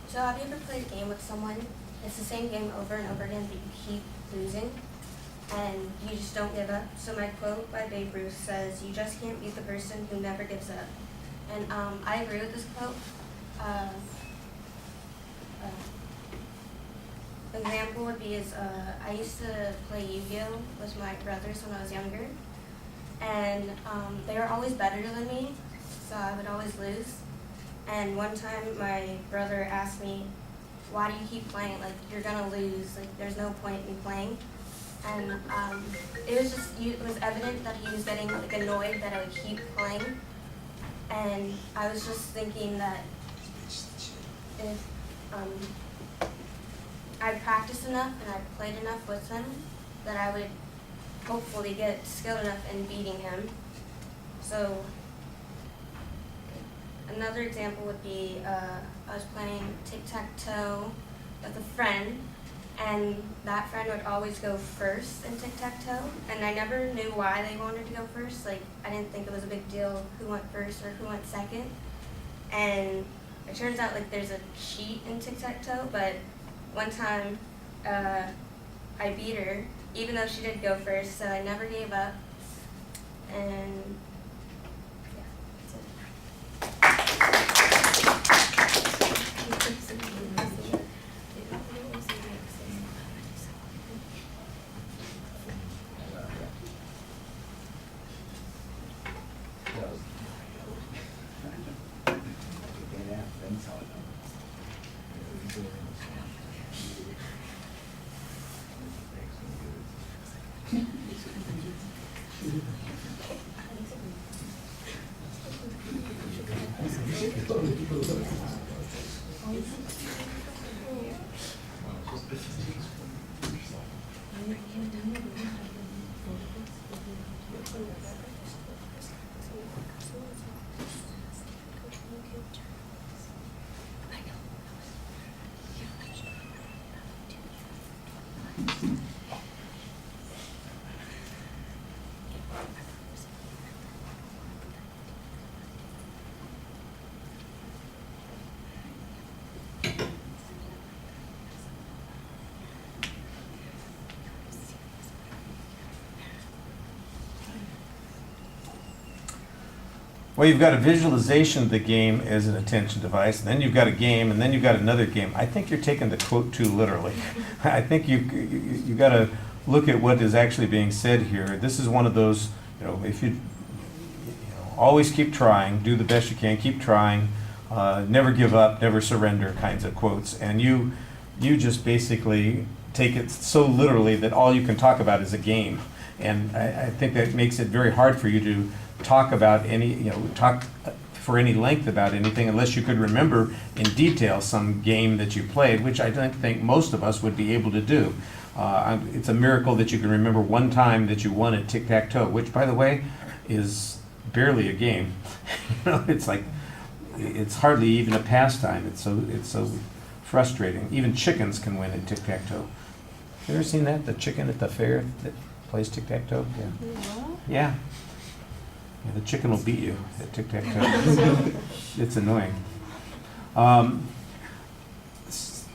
So have you ever played a game with someone? It's the same game over and over again, but you keep losing, and you just don't give up. So my quote by Babe Ruth says, "You just can't beat the person who never gives up." And I agree with this quote. Example would be I used to play Yu-Gi-Oh with my brothers when I was younger, and they were always better than me, so I would always lose. And one time my brother asked me, "Why do you keep playing? Like, you're gonna lose. Like, there's no point in playing." And it was evident that he was getting like annoyed that I would keep playing. And I was just thinking that if I practiced enough and I played enough with him, that I would hopefully get skilled enough in beating him. So another example would be I was playing tic-tac-toe with a friend, and that friend would always go first in tic-tac-toe, and I never knew why they wanted to go first. Like, I didn't think it was a big deal who went first or who went second. And it turns out like there's a cheat in tic-tac-toe, but one time I beat her, even though she did go first, so I never gave up. And yeah, that's it. Well, you've got a visualization of the game as an attention device, and then you've got a game, and then you've got another game. I think you're taking the quote too literally. I think you got to look at what is actually being said here. This is one of those, if you always keep trying, do the best you can, keep trying, never give up, never surrender kinds of quotes. And you just basically take it so literally that all you can talk about is a game. And I think that makes it very hard for you to talk about talk for any length about anything unless you could remember in detail some game that you played, which I don't think most of us would be able to do. It's a miracle that you can remember one time that you won at tic-tac-toe, which, by the way, is barely a game. It's hardly even a pastime. It's so frustrating. Even chickens can win at tic-tac-toe. You ever seen that? The chicken at the fair that plays tic-tac-toe? Yeah. Yeah. Yeah, the chicken will beat you at tic-tac-toe. It's annoying.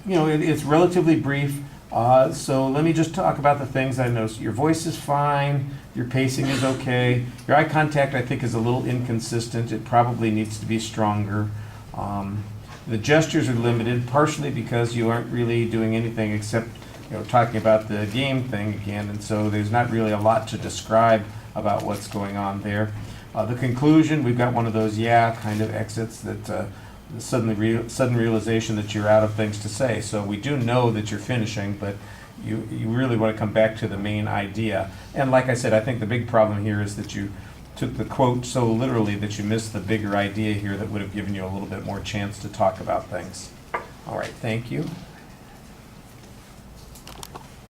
It's relatively brief, so let me just talk about the things I noticed. Your voice is fine, your pacing is okay, your eye contact I think is a little inconsistent. It probably needs to be stronger. The gestures are limited, partially because you aren't really doing anything except talking about the game thing again, and so there's not really a lot to describe about what's going on there. The conclusion, we've got one of those kind of exits that the sudden realization that you're out of things to say. So we do know that you're finishing, but you really want to come back to the main idea. And like I said, I think the big problem here is that you took the quote so literally that you missed the bigger idea here that would have given you a little bit more chance to talk about things. All right, thank you.